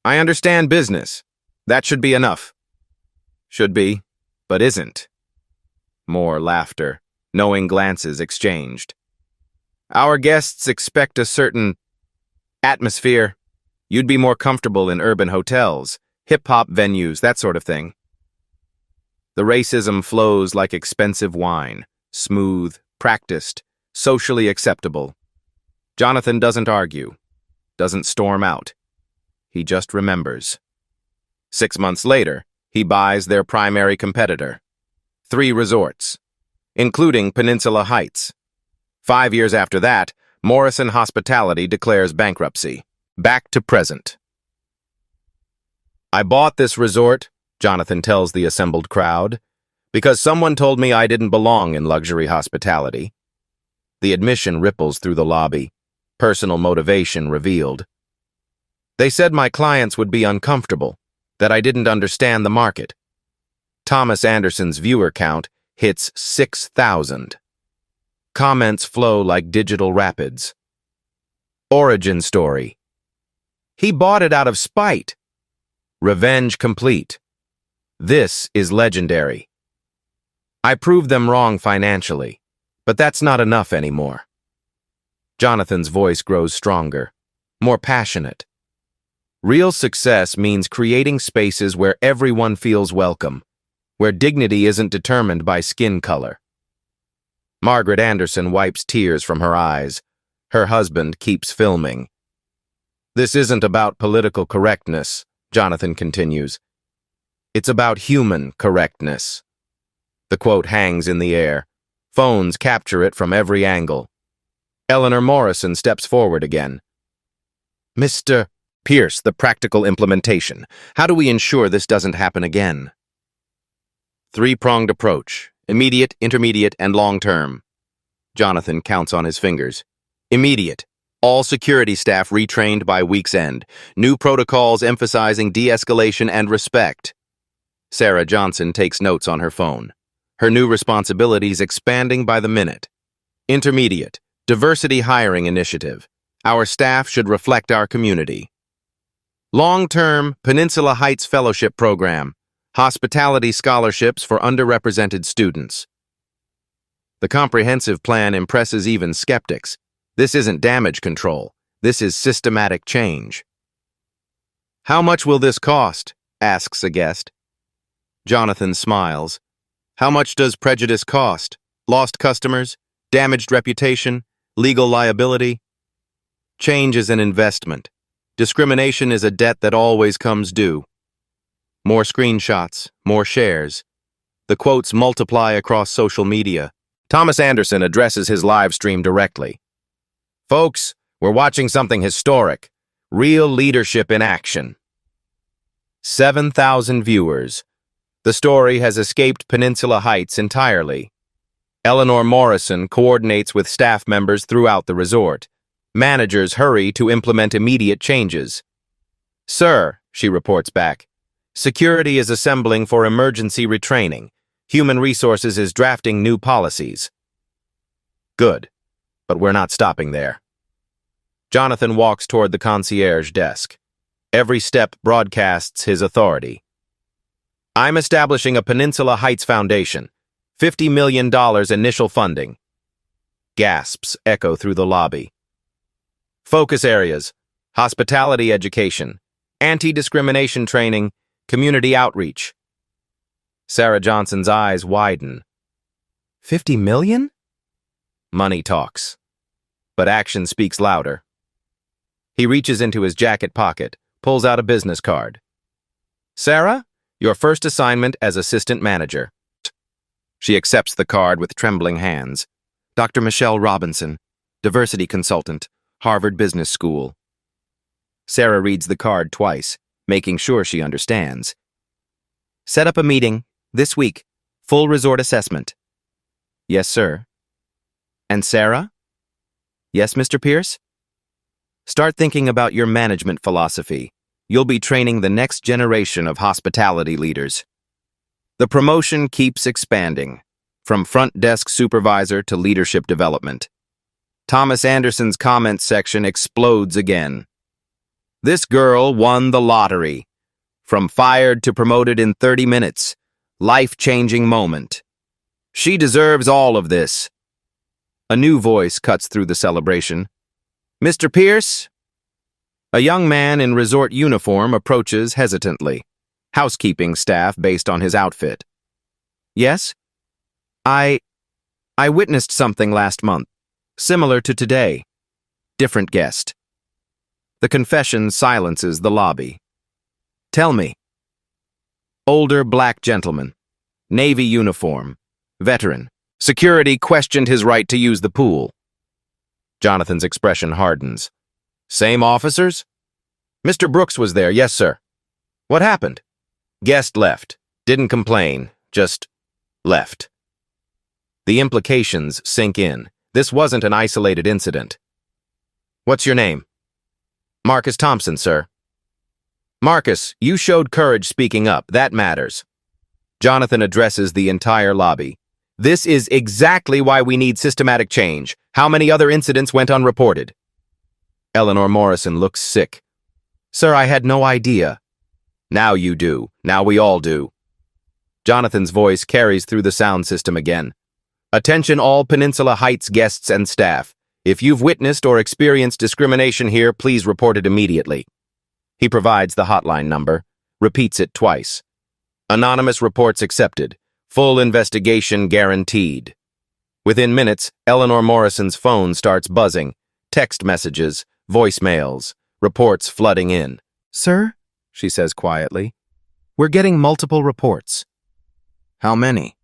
I understand business. That should be enough. Should be, but isn't. More laughter, knowing glances exchanged. Our guests expect a certain atmosphere, You'd be more comfortable in urban hotels, hip-hop venues, that sort of thing. The racism flows like expensive wine, smooth, practiced, socially acceptable. Jonathan doesn't argue, doesn't storm out. He just remembers. 6 months later, he buys their primary competitor. 3 resorts, including Peninsula Heights. 5 years after that, Morrison Hospitality declares bankruptcy. Back to present. I bought this resort, Jonathan tells the assembled crowd, because someone told me I didn't belong in luxury hospitality. The admission ripples through the lobby, personal motivation revealed. They said my clients would be uncomfortable, that I didn't understand the market. Thomas Anderson's viewer count hits 6,000. Comments flow like digital rapids. Origin story. He bought it out of spite. Revenge complete. This is legendary. I proved them wrong financially, but that's not enough anymore. Jonathan's voice grows stronger, more passionate. Real success means creating spaces where everyone feels welcome, where dignity isn't determined by skin color. Margaret Anderson wipes tears from her eyes. Her husband keeps filming. This isn't about political correctness, Jonathan continues. It's about human correctness. The quote hangs in the air. Phones capture it from every angle. Eleanor Morrison steps forward again. Mr. Pierce, the practical implementation. How do we ensure this doesn't happen again? 3-pronged approach. Immediate, intermediate, and long-term. Jonathan counts on his fingers. Immediate. All security staff retrained by week's end. New protocols emphasizing de-escalation and respect. Sarah Johnson takes notes on her phone. Her new responsibilities expanding by the minute. Intermediate. Diversity hiring initiative. Our staff should reflect our community. Long-term Peninsula Heights Fellowship Program. Hospitality scholarships for underrepresented students. The comprehensive plan impresses even skeptics. This isn't damage control. This is systematic change. How much will this cost? Asks a guest. Jonathan smiles. How much does prejudice cost? Lost customers? Damaged reputation? Legal liability? Change is an investment. Discrimination is a debt that always comes due. More screenshots, more shares. The quotes multiply across social media. Thomas Anderson addresses his live stream directly. Folks, we're watching something historic. Real leadership in action. 7,000 viewers. The story has escaped Peninsula Heights entirely. Eleanor Morrison coordinates with staff members throughout the resort. Managers hurry to implement immediate changes. Sir, she reports back, security is assembling for emergency retraining. Human Resources is drafting new policies. Good, but we're not stopping there. Jonathan walks toward the concierge desk. Every step broadcasts his authority. I'm establishing a Peninsula Heights Foundation. $50 million initial funding. Gasps echo through the lobby. Focus areas: hospitality education, anti-discrimination training, community outreach. Sarah Johnson's eyes widen. 50 million? Money talks, but action speaks louder. He reaches into his jacket pocket, pulls out a business card. Sarah, your first assignment as assistant manager. She accepts the card with trembling hands. Dr. Michelle Robinson, diversity consultant, Harvard Business School. Sarah reads the card twice, making sure she understands. Set up a meeting, this week, full resort assessment. Yes, sir. And Sarah? Yes, Mr. Pierce? Start thinking about your management philosophy. You'll be training the next generation of hospitality leaders. The promotion keeps expanding, from front desk supervisor to leadership development. Thomas Anderson's comments section explodes again. This girl won the lottery. From fired to promoted in 30 minutes. Life-changing moment. She deserves all of this. A new voice cuts through the celebration. Mr. Pierce? A young man in resort uniform approaches hesitantly. Housekeeping staff based on his outfit. Yes? I witnessed something last month, similar to today. Different guest. The confession silences the lobby. Tell me. Older black gentleman. Navy uniform. Veteran. Security questioned his right to use the pool. Jonathan's expression hardens. Same officers? Mr. Brooks was there, yes, sir. What happened? Guest left. Didn't complain, just left. The implications sink in. This wasn't an isolated incident. What's your name? Marcus Thompson, sir. Marcus, you showed courage speaking up. That matters. Jonathan addresses the entire lobby. This is exactly why we need systematic change. How many other incidents went unreported? Eleanor Morrison looks sick. Sir, I had no idea. Now you do. Now we all do. Jonathan's voice carries through the sound system again. Attention all Peninsula Heights guests and staff. If you've witnessed or experienced discrimination here, please report it immediately. He provides the hotline number, repeats it twice. Anonymous reports accepted. Full investigation guaranteed. Within minutes, Eleanor Morrison's phone starts buzzing. Text messages, voicemails, reports flooding in. Sir, she says quietly, we're getting multiple reports. How many?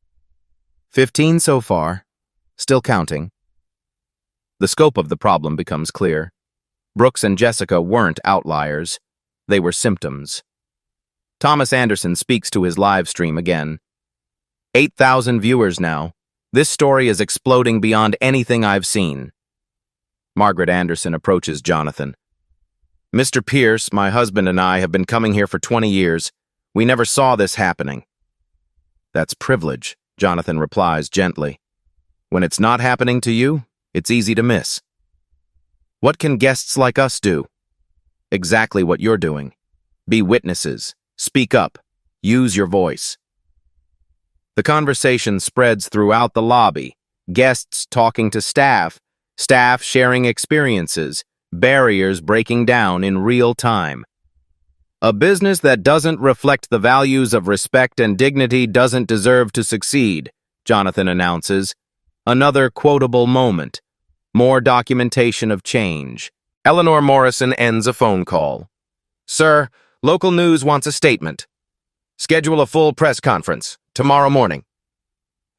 15 so far. Still counting. The scope of the problem becomes clear. Brooks and Jessica weren't outliers. They were symptoms. Thomas Anderson speaks to his live stream again. 8,000 viewers now. This story is exploding beyond anything I've seen. Margaret Anderson approaches Jonathan. Mr. Pierce, my husband and I have been coming here for 20 years. We never saw this happening. That's privilege, Jonathan replies gently. When it's not happening to you, it's easy to miss. What can guests like us do? Exactly what you're doing. Be witnesses. Speak up. Use your voice. The conversation spreads throughout the lobby. Guests talking to staff, staff sharing experiences, barriers breaking down in real time. A business that doesn't reflect the values of respect and dignity doesn't deserve to succeed, Jonathan announces. Another quotable moment. More documentation of change. Eleanor Morrison ends a phone call. Sir, local news wants a statement. Schedule a full press conference, tomorrow morning.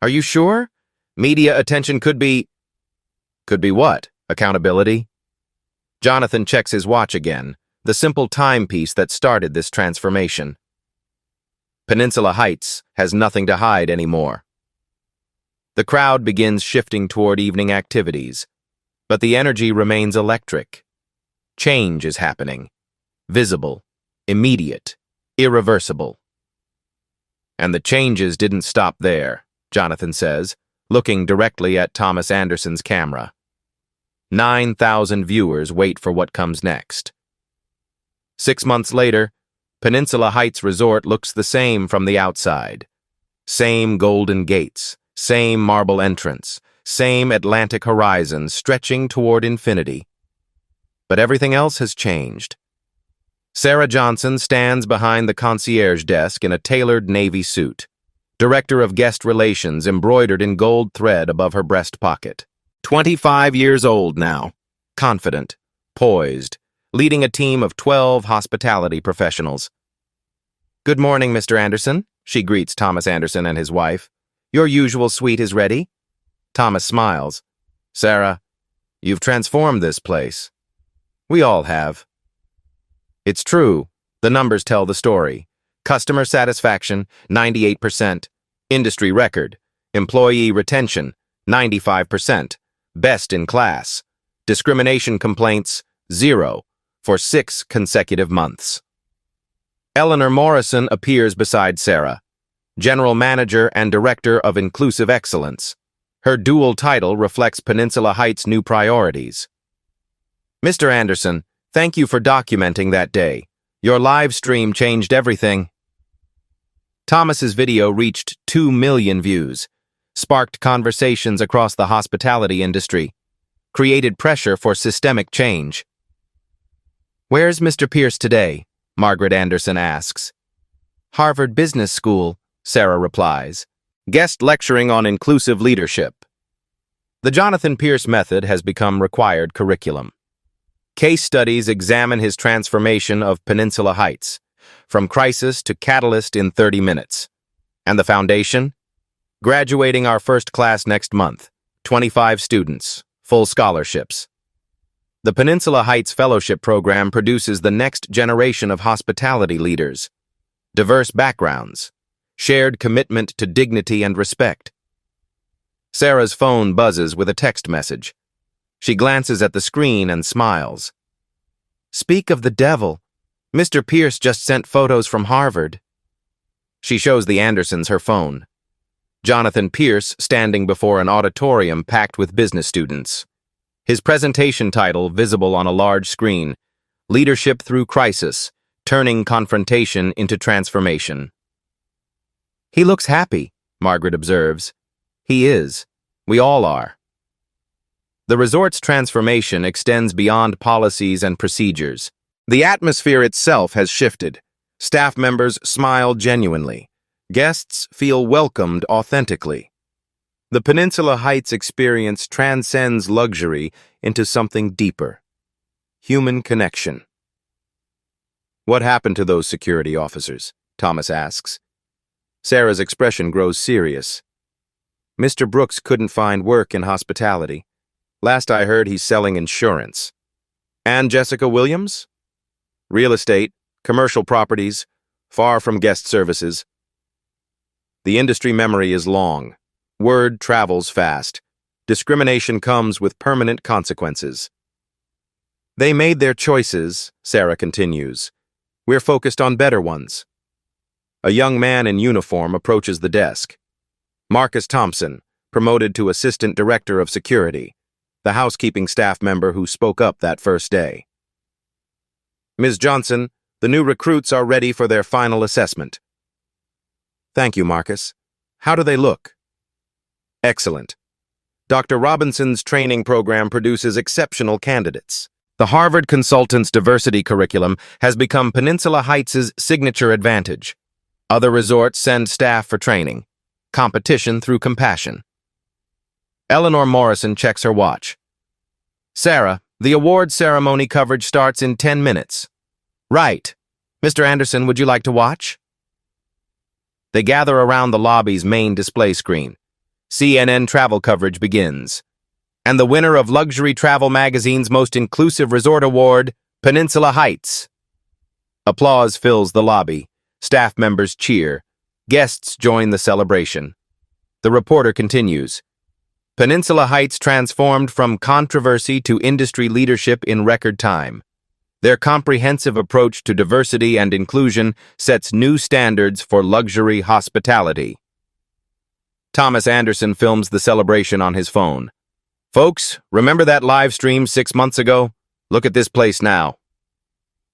Are you sure? Media attention could be... Could be what? Accountability? Jonathan checks his watch again, the simple timepiece that started this transformation. Peninsula Heights has nothing to hide anymore. The crowd begins shifting toward evening activities, but the energy remains electric. Change is happening. Visible, immediate, irreversible. And the changes didn't stop there, Jonathan says, looking directly at Thomas Anderson's camera. 9,000 viewers wait for what comes next. 6 months later, Peninsula Heights Resort looks the same from the outside. Same golden gates, same marble entrance, same Atlantic horizon stretching toward infinity. But everything else has changed. Sarah Johnson stands behind the concierge desk in a tailored navy suit, director of guest relations embroidered in gold thread above her breast pocket. 25 years old now, confident, poised, leading a team of 12 hospitality professionals. Good morning, Mr. Anderson, she greets Thomas Anderson and his wife. Your usual suite is ready? Thomas smiles. Sarah, you've transformed this place. We all have. It's true. The numbers tell the story. Customer satisfaction, 98%. Industry record. Employee retention, 95%. Best in class. Discrimination complaints, 0, for 6 consecutive months. Eleanor Morrison appears beside Sarah, General Manager and Director of Inclusive Excellence. Her dual title reflects Peninsula Heights' new priorities. Mr. Anderson, thank you for documenting that day. Your live stream changed everything. Thomas's video reached 2 million views, sparked conversations across the hospitality industry, created pressure for systemic change. "Where's Mr. Pierce today?" Margaret Anderson asks. "Harvard Business School," Sarah replies. Guest lecturing on inclusive leadership. The Jonathan Pierce method has become required curriculum. Case studies examine his transformation of Peninsula Heights, from crisis to catalyst in 30 minutes. And the foundation? Graduating our first class next month, 25 students, full scholarships. The Peninsula Heights Fellowship Program produces the next generation of hospitality leaders. Diverse backgrounds, shared commitment to dignity and respect. Sarah's phone buzzes with a text message. She glances at the screen and smiles. "Speak of the devil. Mr. Pierce just sent photos from Harvard." She shows the Andersons her phone. Jonathan Pierce standing before an auditorium packed with business students. His presentation title visible on a large screen, Leadership Through Crisis, Turning Confrontation into Transformation. "He looks happy," Margaret observes. "He is. We all are." The resort's transformation extends beyond policies and procedures. The atmosphere itself has shifted. Staff members smile genuinely. Guests feel welcomed authentically. The Peninsula Heights experience transcends luxury into something deeper. Human connection. "What happened to those security officers?" Thomas asks. Sarah's expression grows serious. "Mr. Brooks couldn't find work in hospitality. Last I heard, he's selling insurance." "And Jessica Williams?" "Real estate, commercial properties, far from guest services." The industry memory is long. Word travels fast. Discrimination comes with permanent consequences. "They made their choices," Sarah continues. "We're focused on better ones." A young man in uniform approaches the desk. Marcus Thompson, promoted to Assistant Director of Security, the housekeeping staff member who spoke up that first day. "Ms. Johnson, the new recruits are ready for their final assessment." "Thank you, Marcus. How do they look?" "Excellent. Dr. Robinson's training program produces exceptional candidates. The Harvard Consultants Diversity Curriculum has become Peninsula Heights' signature advantage. Other resorts send staff for training. Competition through compassion." Eleanor Morrison checks her watch. "Sarah, the award ceremony coverage starts in 10 minutes. "Right. Mr. Anderson, would you like to watch?" They gather around the lobby's main display screen. CNN travel coverage begins. And the winner of Luxury Travel Magazine's Most Inclusive Resort Award, Peninsula Heights. Applause fills the lobby. Staff members cheer. Guests join the celebration. The reporter continues. Peninsula Heights transformed from controversy to industry leadership in record time. Their comprehensive approach to diversity and inclusion sets new standards for luxury hospitality. Thomas Anderson films the celebration on his phone. "Folks, remember that live stream 6 months ago? Look at this place now."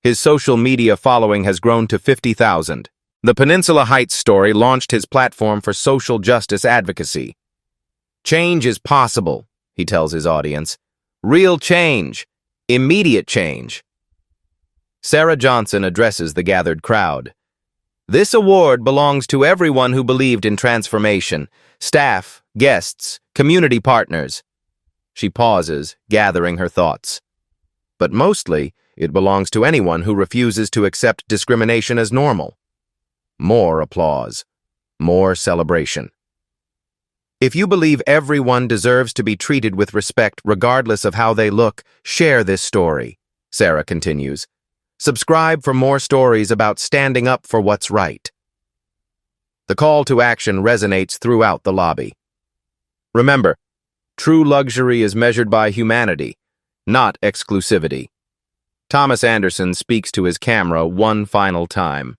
His social media following has grown to 50,000. The Peninsula Heights story launched his platform for social justice advocacy. "Change is possible," he tells his audience. "Real change. Immediate change." Sarah Johnson addresses the gathered crowd. "This award belongs to everyone who believed in transformation. Staff, guests, community partners." She pauses, gathering her thoughts. "But mostly, it belongs to anyone who refuses to accept discrimination as normal." More applause. More celebration. If you believe everyone deserves to be treated with respect regardless of how they look, share this story, Sarah continues. Subscribe for more stories about standing up for what's right. The call to action resonates throughout the lobby. Remember, true luxury is measured by humanity, not exclusivity. Thomas Anderson speaks to his camera one final time.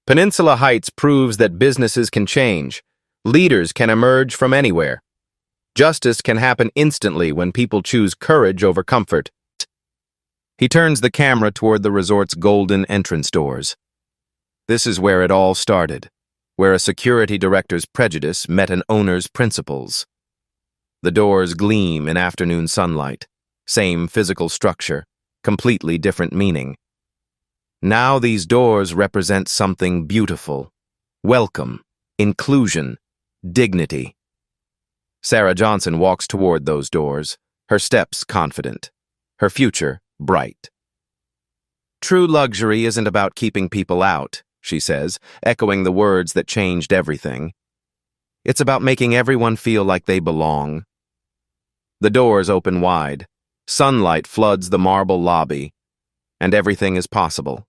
Peninsula Heights proves that businesses can change. Leaders can emerge from anywhere. Justice can happen instantly when people choose courage over comfort. He turns the camera toward the resort's golden entrance doors. This is where it all started, where a security director's prejudice met an owner's principles. The doors gleam in afternoon sunlight, same physical structure, completely different meaning. Now these doors represent something beautiful. Welcome, inclusion, dignity. Sarah Johnson walks toward those doors, her steps confident, her future bright. True luxury isn't about keeping people out, she says, echoing the words that changed everything. It's about making everyone feel like they belong. The doors open wide, sunlight floods the marble lobby, and everything is possible.